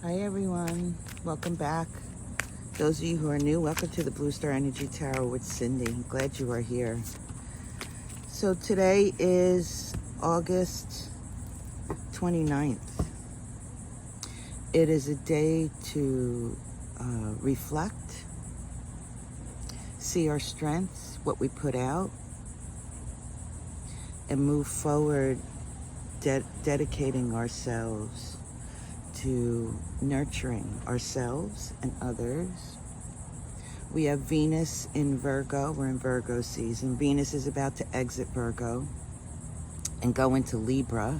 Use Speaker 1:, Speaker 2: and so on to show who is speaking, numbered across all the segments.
Speaker 1: Hi everyone, welcome back. Those of you who are new, welcome to the Blue Star Energy Tarot with Cindy. Glad you are here. So today is August 29th. It is a day to reflect, see our strengths, what we put out, and move forward, dedicating ourselves to nurturing ourselves and others. We have Venus in Virgo. We're in Virgo season. Venus is about to exit Virgo and go into Libra.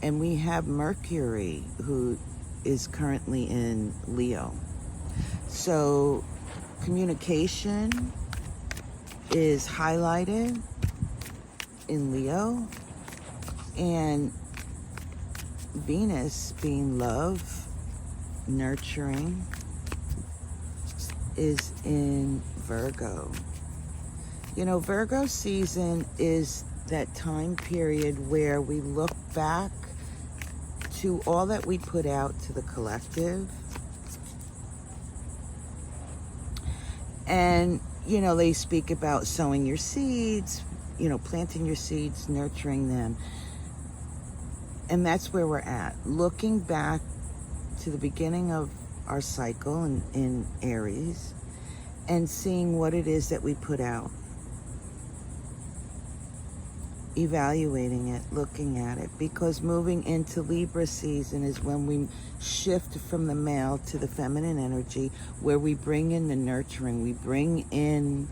Speaker 1: And we have Mercury, who is currently in Leo. So communication is highlighted in Leo, and Venus, being love, nurturing, is in Virgo. You know, Virgo season is that time period where we look back to all that we put out to the collective. And, you know, they speak about sowing your seeds, you know, planting your seeds, nurturing them. And that's where we're at. Looking back to the beginning of our cycle in Aries and seeing what it is that we put out. Evaluating it, looking at it, because moving into Libra season is when we shift from the male to the feminine energy, where we bring in the nurturing, we bring in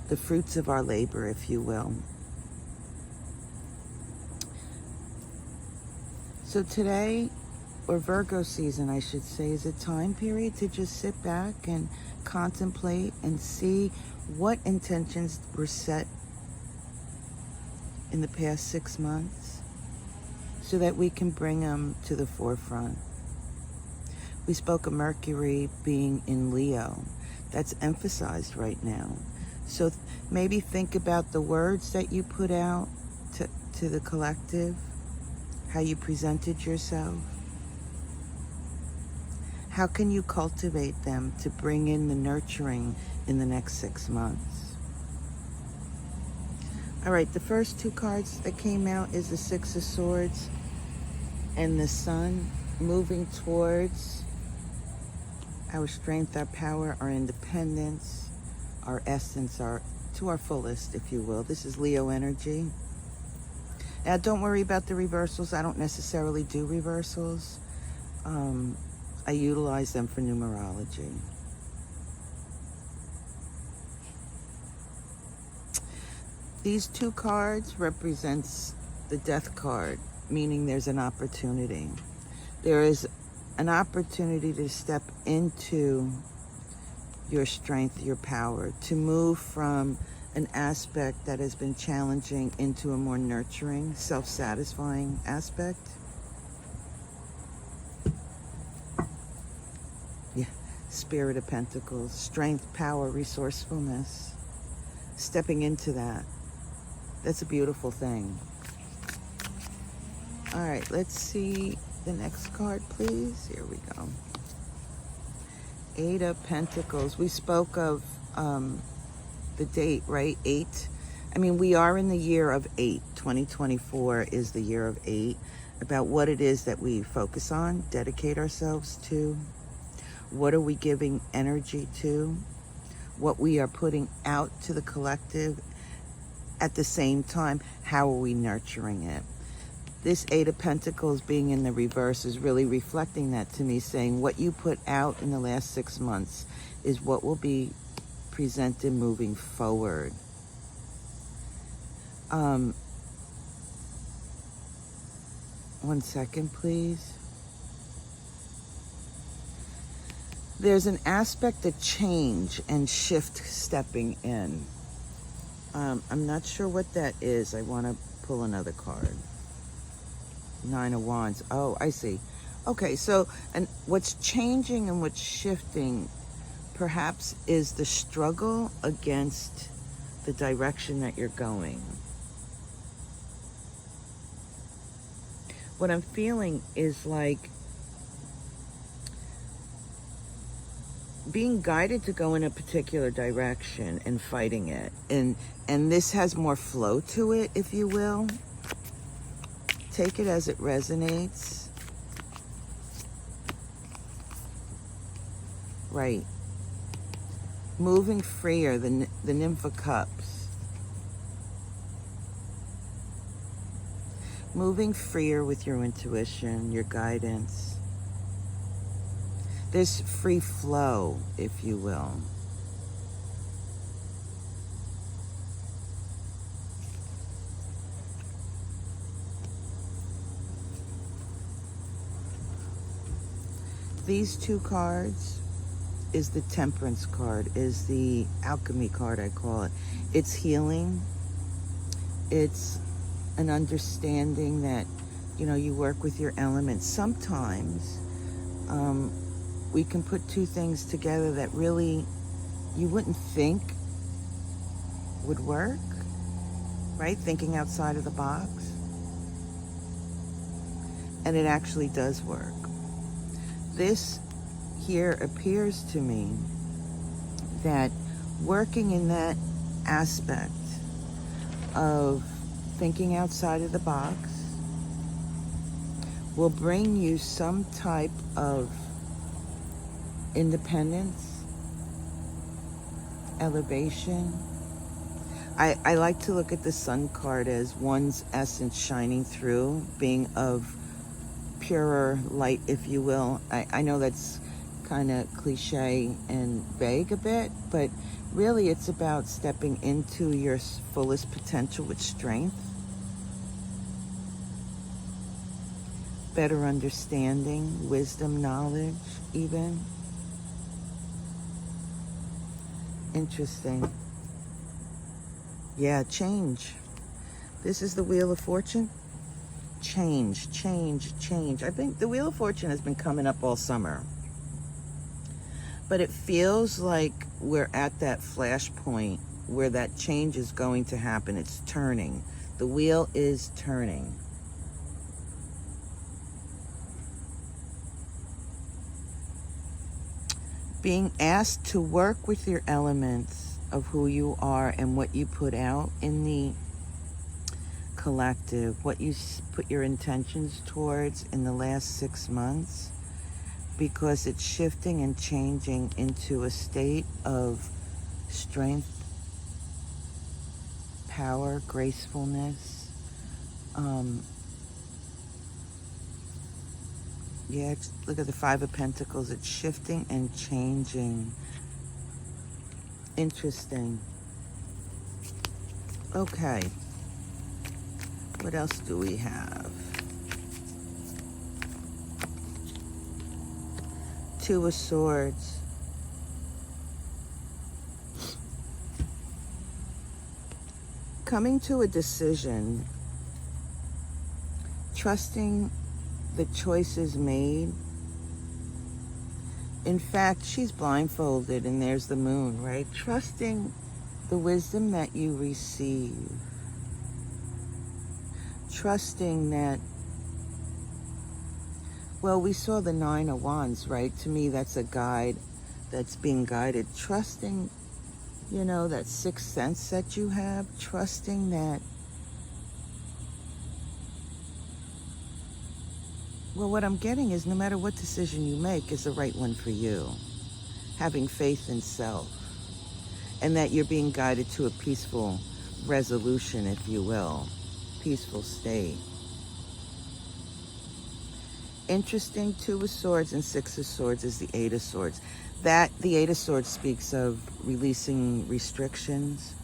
Speaker 1: the fruits of our labor, if you will. So today, or Virgo season, I should say, is a time period to just sit back and contemplate and see what intentions were set in the past 6 months so that we can bring them to the forefront. We spoke of Mercury being in Leo. That's emphasized right now. So maybe think about the words that you put out to the collective, how you presented yourself. How can you cultivate them to bring in the nurturing in the next 6 months? All right, the first two cards that came out is the Six of Swords and the Sun, moving towards our strength, our power, our independence, our essence, to our fullest, if you will. This is Leo energy. Now, don't worry about the reversals. I don't necessarily do reversals. I utilize them for numerology. These two cards represents the Death card, meaning there's an opportunity. There is an opportunity to step into your strength, your power, to move from an aspect that has been challenging into a more nurturing, self-satisfying aspect. Yeah, Spirit of Pentacles, strength, power, resourcefulness. Stepping into that. That's a beautiful thing. All right, let's see the next card, please. Here we go. Eight of Pentacles. We spoke of the date, right? 8. I mean, we are in the year of 8. 2024 is the year of 8. About what it is that we focus on, dedicate ourselves to. What are we giving energy to? What we are putting out to the collective. At the same time, how are we nurturing it? This Eight of Pentacles being in the reverse is really reflecting that to me, saying what you put out in the last 6 months is what will be presented moving forward. One second, please. There's an aspect of change and shift stepping in. I'm not sure what that is. I want to pull another card. Nine of Wands. Oh, I see. Okay, so and what's changing and what's shifting perhaps is the struggle against the direction that you're going. What I'm feeling is like being guided to go in a particular direction and fighting it. And this has more flow to it, if you will. Take it as it resonates. Right. Moving freer, the Nymph of Cups. Moving freer with your intuition, your guidance. There's free flow, if you will. These two cards is the Temperance card, is the Alchemy card, I call it. It's healing. It's an understanding that, you know, you work with your elements. Sometimes we can put two things together that really you wouldn't think would work, right? Thinking outside of the box. And it actually does work. This here appears to me that working in that aspect of thinking outside of the box will bring you some type of independence, elevation. I like to look at the Sun card as one's essence shining through, being of purer light, if you will. I know that's kind of cliche and vague a bit, but really it's about stepping into your fullest potential with strength, better understanding, wisdom, knowledge, even. Interesting. Yeah, change. This is the Wheel of Fortune. Change, change, change. I think the Wheel of Fortune has been coming up all summer. But it feels like we're at that flashpoint where that change is going to happen. It's turning. The wheel is turning. Being asked to work with your elements of who you are and what you put out in the collective, what you put your intentions towards in the last 6 months, because it's shifting and changing into a state of strength, power, gracefulness. Yeah, look at the Five of Pentacles. It's shifting and changing. Interesting. Okay. What else do we have? Two of Swords. Coming to a decision, trusting the choices made. In fact, she's blindfolded and there's the moon, right? Trusting the wisdom that you receive. Trusting that, well, we saw the Nine of Wands, right? To me, that's a guide that's being guided. Trusting, you know, that sixth sense that you have. Trusting that, well, what I'm getting is no matter what decision you make is the right one for you. Having faith in self. And that you're being guided to a peaceful resolution, if you will. Peaceful state. Interesting, Two of Swords and Six of Swords is the Eight of Swords. The Eight of Swords speaks of releasing restrictions,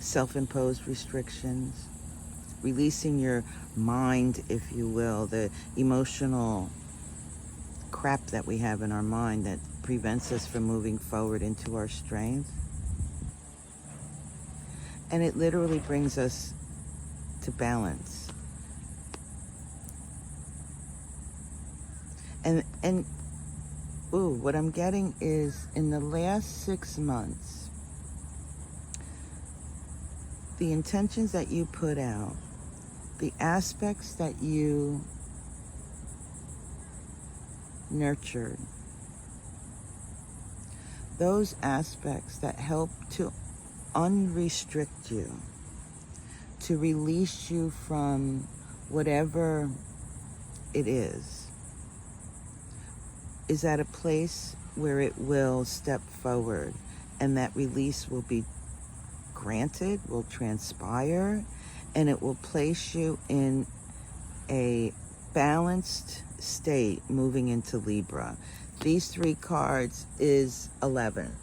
Speaker 1: self-imposed restrictions, releasing your mind, if you will, the emotional crap that we have in our mind that prevents us from moving forward into our strength. And it literally brings us to balance. And what I'm getting is in the last 6 months, the intentions that you put out, the aspects that you nurtured, those aspects that help to unrestrict you, to release you from whatever it is at a place where it will step forward, and that release will be granted, will transpire, and it will place you in a balanced state moving into Libra. These 3 cards is 11.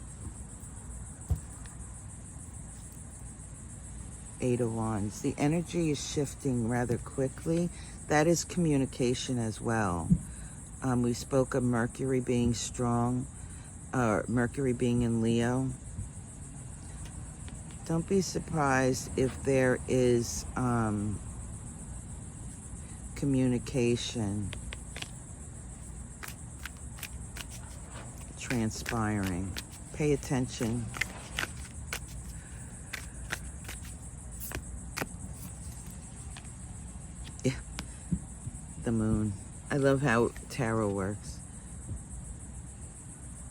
Speaker 1: 8 of Wands. The energy is shifting rather quickly. That is communication as well. We spoke of Mercury being strong, Mercury being in Leo. Don't be surprised if there is communication transpiring. Pay attention. Yeah, the moon. I love how tarot works.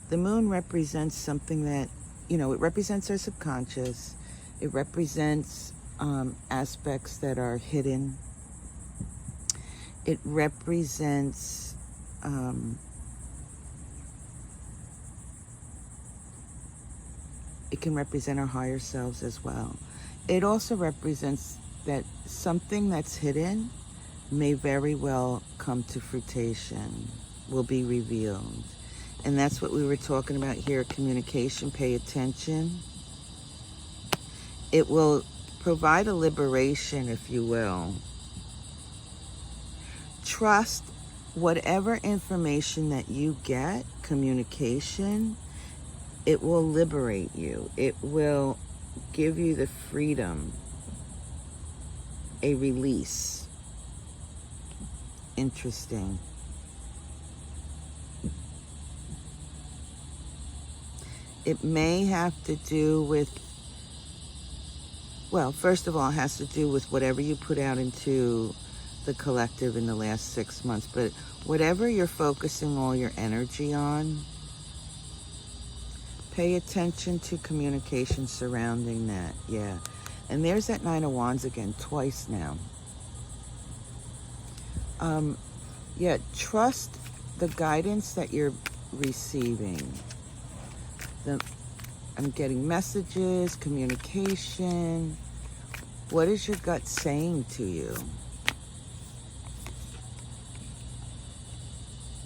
Speaker 1: The moon represents something that, it represents our subconscious. It represents aspects that are hidden. It represents it can represent our higher selves as well. It also represents that something that's hidden may very well come to fruition, will be revealed. And that's what we were talking about here, communication. Pay attention. It will provide a liberation, if you will. Trust whatever information that you get, communication, it will liberate you. It will give you the freedom, a release. Interesting. It may have to do with, well, first of all, it has to do with whatever you put out into the collective in the last 6 months. But whatever you're focusing all your energy on, pay attention to communication surrounding that. Yeah. And there's that 9 of Wands again, twice now. Yeah, trust the guidance that you're receiving. I'm getting messages, communication. What is your gut saying to you?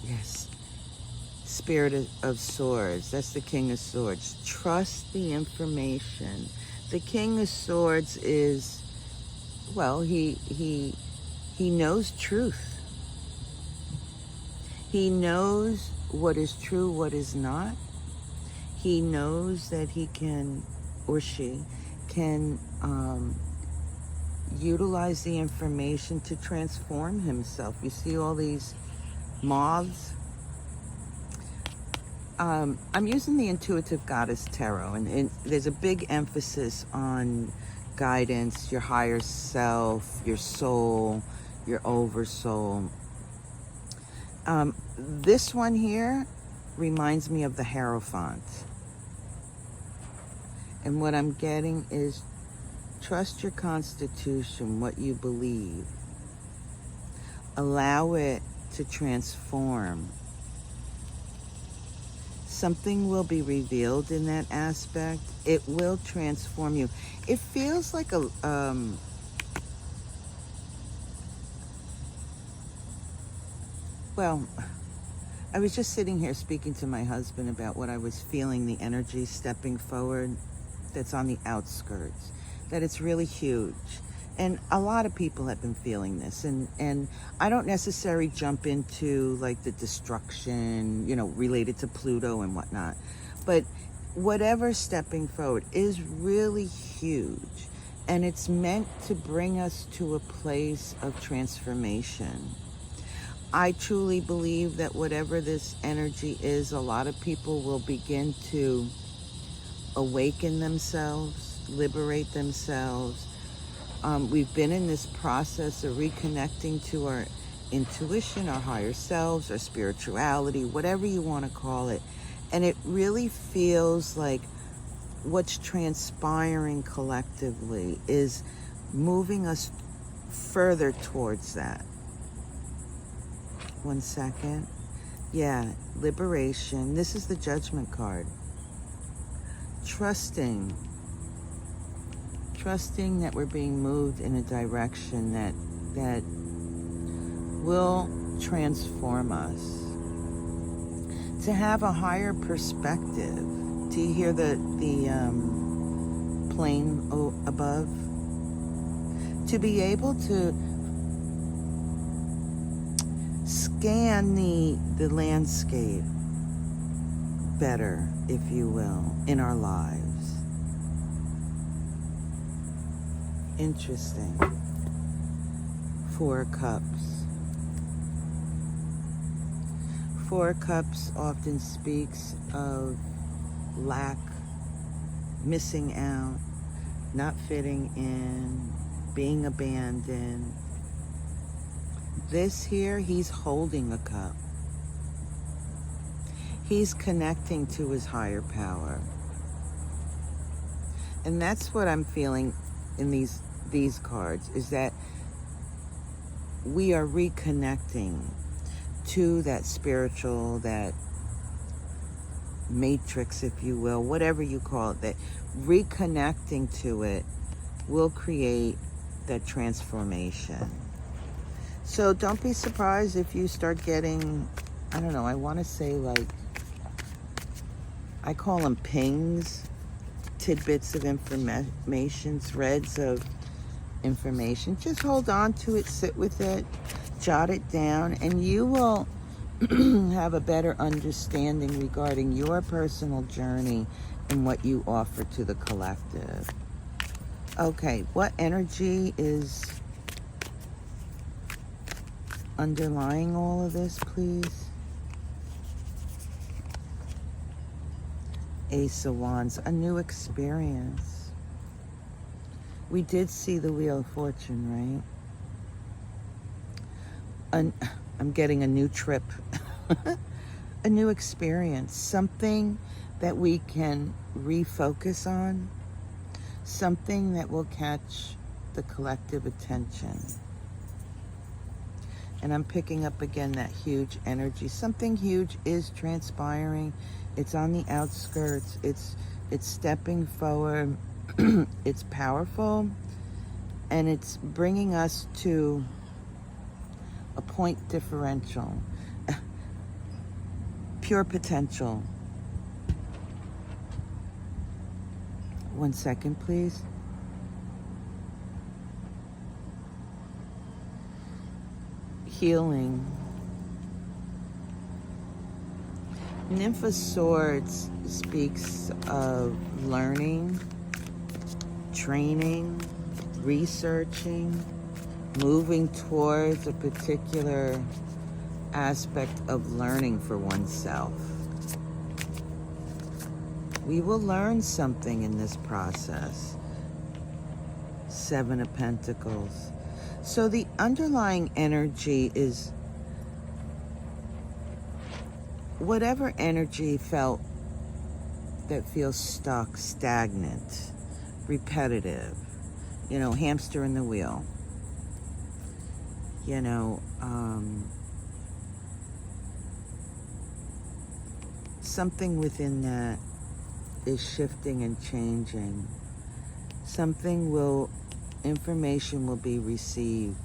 Speaker 1: Yes. Spirit of Swords. That's the King of Swords. Trust the information. The King of Swords is, well, he knows truth. He knows what is true, what is not. He knows that he can, or she can, utilize the information to transform himself. You see all these moths? I'm using the Intuitive Goddess Tarot, and there's a big emphasis on guidance, your higher self, your soul, your oversoul. This one here reminds me of the Hierophant. And what I'm getting is trust your constitution, what you believe. Allow it to transform. Something will be revealed in that aspect. It will transform you. It feels like a well, I was just sitting here speaking to my husband about what I was feeling, the energy stepping forward that's on the outskirts, that it's really huge. And a lot of people have been feeling this. And I don't necessarily jump into like the destruction, related to Pluto and whatnot. But whatever stepping forward is really huge. And it's meant to bring us to a place of transformation. I truly believe that whatever this energy is, a lot of people will begin to awaken themselves, liberate themselves. We've been in this process of reconnecting to our intuition, our higher selves, our spirituality, whatever you want to call it. And it really feels like what's transpiring collectively is moving us further towards that. 1 second. Yeah, liberation. This is the Judgment card. Trusting that we're being moved in a direction that will transform us. To have a higher perspective. Do you hear the plane above? To be able to scan the landscape better, if you will, in our lives. Interesting. 4 of Cups. 4 of Cups often speaks of lack, missing out, not fitting in, being abandoned. This here, he's holding a cup. He's connecting to his higher power. And that's what I'm feeling in these cards, is that we are reconnecting to that spiritual, that matrix, if you will, whatever you call it, that reconnecting to it will create that transformation. So don't be surprised if you start getting, I don't know, I want to say, like, I call them pings, tidbits of information, threads of information. Just hold on to it, sit with it, jot it down, and you will have a better understanding regarding your personal journey and what you offer to the collective. Okay, what energy is underlying all of this, please? Ace of Wands, a new experience. We did see the Wheel of Fortune, right? I'm getting a new trip, a new experience, something that we can refocus on, something that will catch the collective attention. And I'm picking up again that huge energy. Something huge is transpiring. It's on the outskirts. It's stepping forward. It's powerful. And it's bringing us to a point differential. Pure potential. 1 second, please. Healing. Nymph of Swords speaks of learning, training, researching, moving towards a particular aspect of learning for oneself. We will learn something in this process. 7 of Pentacles. So the underlying energy is whatever energy that feels stuck, stagnant, repetitive, hamster in the wheel, something within that is shifting and changing. Information will be received.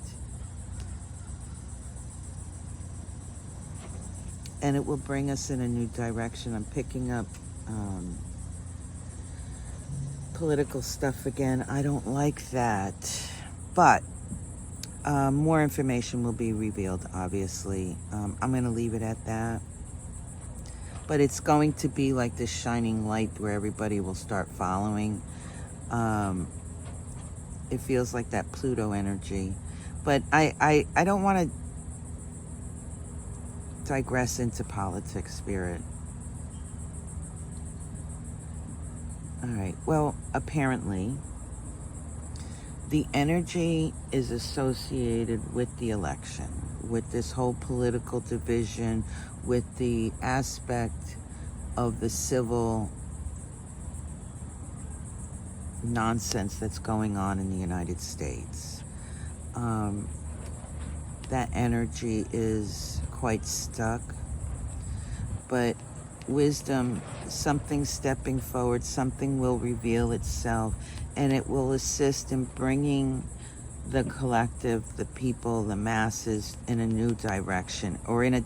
Speaker 1: And it will bring us in a new direction. I'm picking up political stuff again. I don't like that. But more information will be revealed, obviously. I'm going to leave it at that. But it's going to be like this shining light where everybody will start following. It feels like that Pluto energy. But I don't want to digress into politics, Spirit. All right. Well, apparently, the energy is associated with the election, with this whole political division, with the aspect of the civil nonsense that's going on in the United States. That energy is quite stuck, but wisdom, something stepping forward, something will reveal itself, and it will assist in bringing the collective, the people, the masses in a new direction, or in a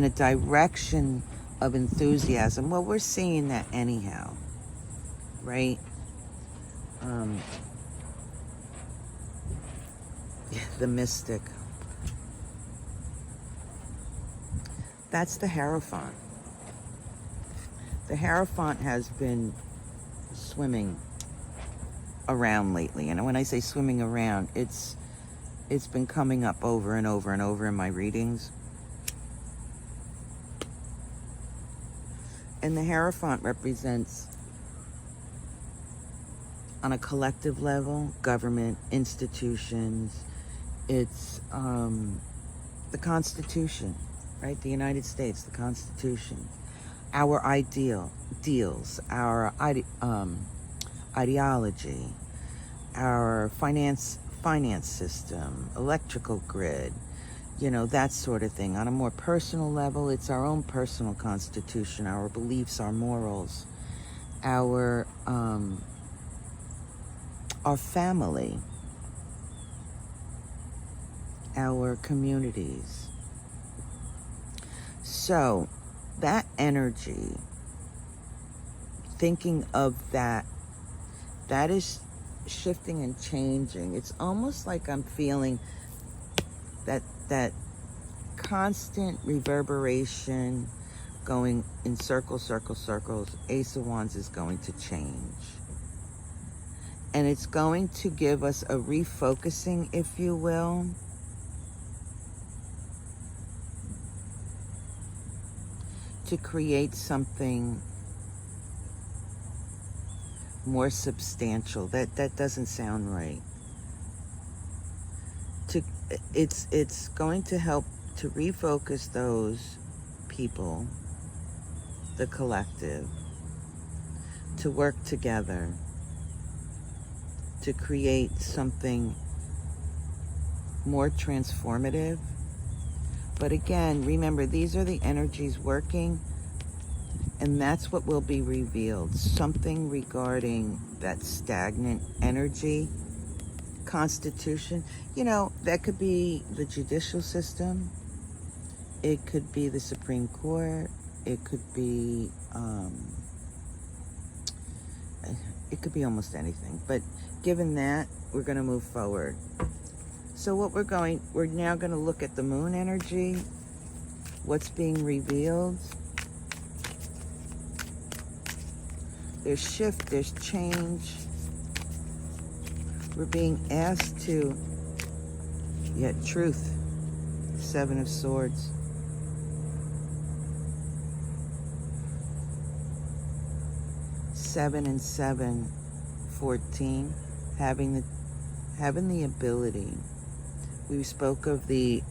Speaker 1: direction of enthusiasm. Well, we're seeing that anyhow, right? The mystic. That's the Hierophant. The Hierophant has been swimming around lately. And when I say swimming around, it's been coming up over and over and over in my readings. And the Hierophant represents, on a collective level, government, institutions. It's the Constitution, right? The United States, the Constitution. Our ideals, our ideology, our finance system, electrical grid, that sort of thing. On a more personal level, it's our own personal constitution, our beliefs, our morals, our family, our communities. So that energy, thinking of that is shifting and changing. It's almost like I'm feeling that constant reverberation going in circles. Ace of Wands is going to change. And it's going to give us a refocusing, if you will. To create something more substantial. That doesn't sound right. It's going to help to refocus those people, the collective, to work together, to create something more transformative. But again, remember, these are the energies working, and that's what will be revealed. Something regarding that stagnant energy, Constitution. That could be the judicial system. It could be the Supreme Court. It could be almost anything. But given that, we're going to move forward. So we're now going to look at the moon energy, what's being revealed. There's shift, there's change. We're being asked to, truth, Seven of Swords. Seven and 7, 14, having the ability. We spoke of the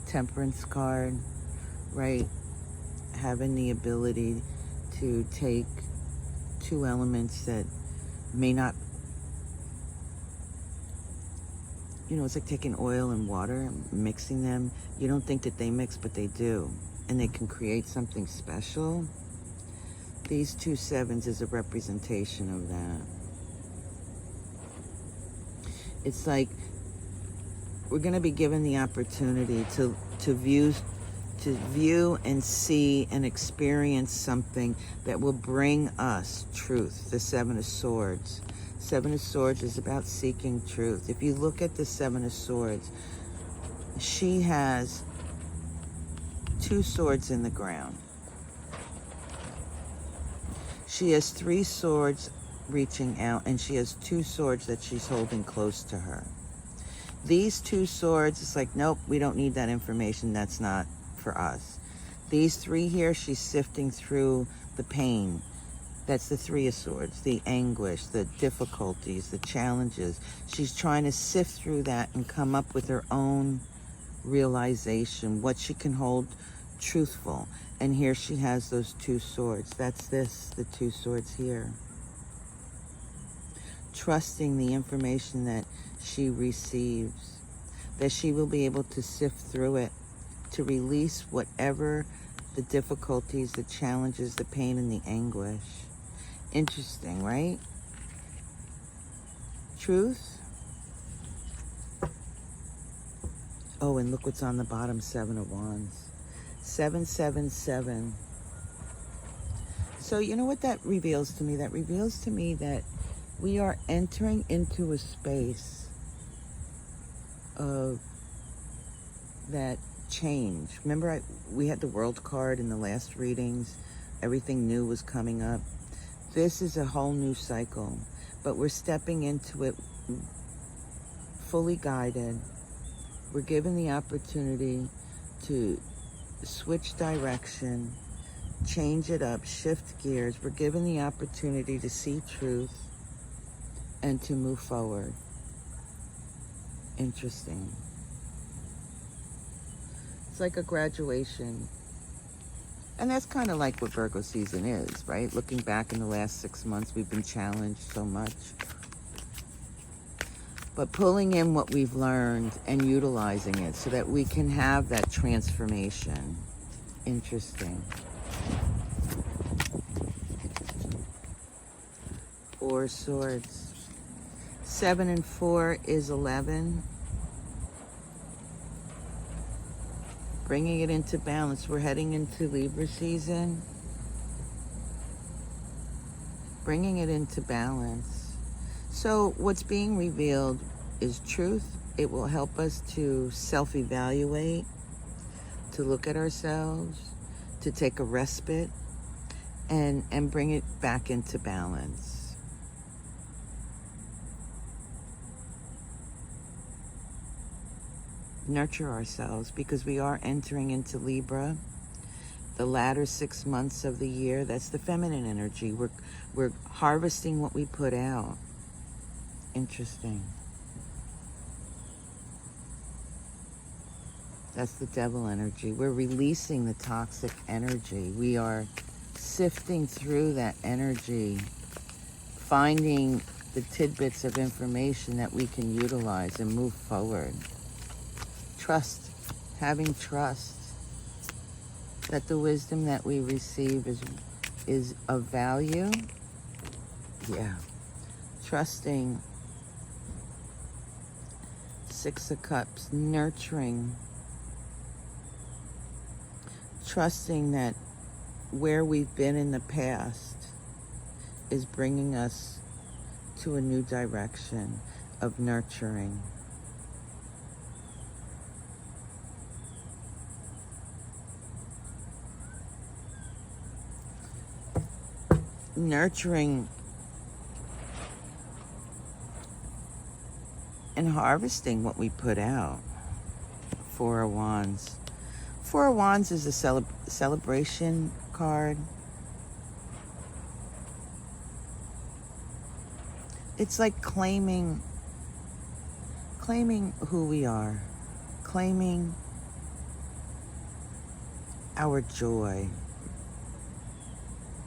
Speaker 1: Temperance card, right? Having the ability to take two elements that may not, it's like taking oil and water and mixing them. You don't think that they mix, but they do. And they can create something special. These 2 sevens is a representation of that. It's like we're going to be given the opportunity to view and see and experience something that will bring us truth. The Seven of Swords. Seven of Swords is about seeking truth. If you look at the Seven of Swords, she has 2 swords in the ground. She has 3 swords reaching out, and she has 2 swords that she's holding close to her. These 2 swords, it's like, nope, we don't need that information. That's not for us. These 3 here, she's sifting through the pain. That's the 3 of Swords, the anguish, the difficulties, the challenges. She's trying to sift through that and come up with her own realization, what she can hold truthful. And here she has those two swords. That's this, the two swords here. Trusting the information that she receives, that she will be able to sift through it, to release whatever the difficulties, the challenges, the pain, and the anguish. Interesting, right? Truth. Oh, and look what's on the bottom, 7 of Wands. 777. So you know what that reveals to me? That reveals to me that we are entering into a space of that change. Remember, we had the World card in the last readings. Everything new was coming up. This is a whole new cycle, but we're stepping into it fully guided. We're given the opportunity to switch direction, change it up, shift gears. We're given the opportunity to see truth and to move forward. Interesting. It's like a graduation. And that's kind of like what Virgo season is, right? Looking back in the last 6 months, we've been challenged so much. But pulling in what we've learned and utilizing it so that we can have that transformation. Interesting. 4 swords. 7 and 4 is 11. Bringing it into balance. We're heading into Libra season. Bringing it into balance. So what's being revealed is truth. It will help us to self-evaluate, to look at ourselves, to take a respite, and bring it back into balance. Nurture ourselves, because we are entering into Libra. The latter 6 months of the year, that's the feminine energy. We're harvesting what we put out. Interesting. That's the devil energy. We're releasing the toxic energy. We are sifting through that energy, finding the tidbits of information that we can utilize and move forward. Trust, having trust that the wisdom that we receive is of value. Yeah. Trusting. 6 of Cups, nurturing. Trusting that where we've been in the past is bringing us to a new direction of nurturing. Nurturing and harvesting what we put out. 4 of Wands. 4 of Wands is a celebration card. It's like claiming who we are, claiming our joy.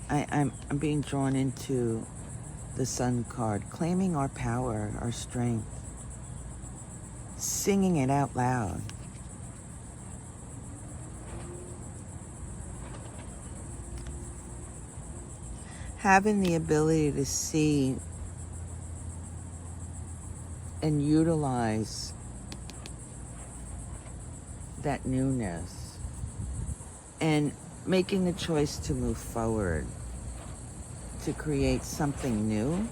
Speaker 1: I'm being drawn into the Sun card, claiming our power, our strength, singing it out loud. Having the ability to see and utilize that newness and making the choice to move forward, to create something new,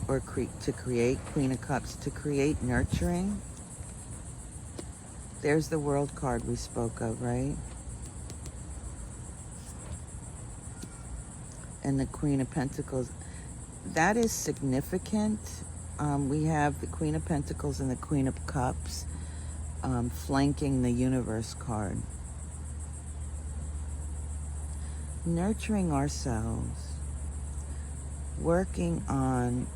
Speaker 1: or to create Queen of Cups, to create nurturing. There's the World card we spoke of, right? And the Queen of Pentacles. That is significant. We have the Queen of Pentacles and the Queen of Cups flanking the Universe card. Nurturing ourselves, working on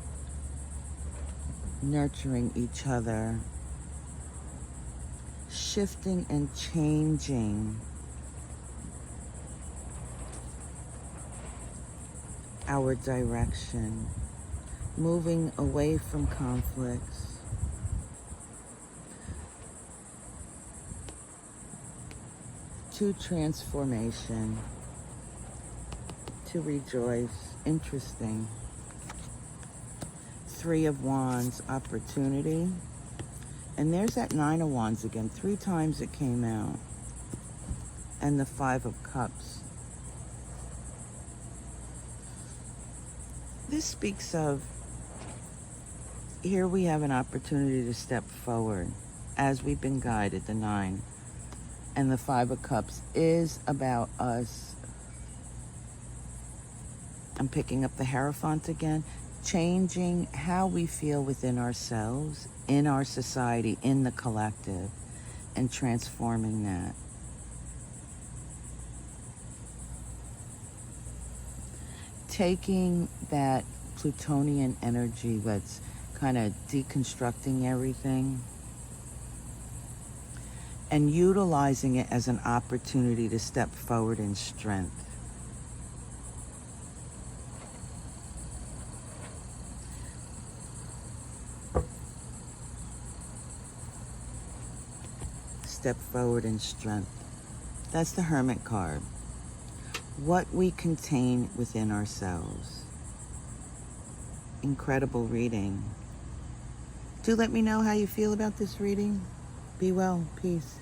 Speaker 1: nurturing each other, shifting and changing our direction, moving away from conflicts, to transformation, to rejoice. Interesting. Three of Wands, opportunity. And there's that Nine of Wands again. 3 times it came out. And the Five of Cups. This speaks of, here we have an opportunity to step forward as we've been guided, the 9. And the Five of Cups is about us. I'm picking up the Hierophant again. Changing how we feel within ourselves, in our society, in the collective, and transforming that. Taking that Plutonian energy that's kind of deconstructing everything and utilizing it as an opportunity to step forward in strength. Step forward in strength. That's the Hermit card. What we contain within ourselves. Incredible reading. Do let me know how you feel about this reading. Be well. Peace.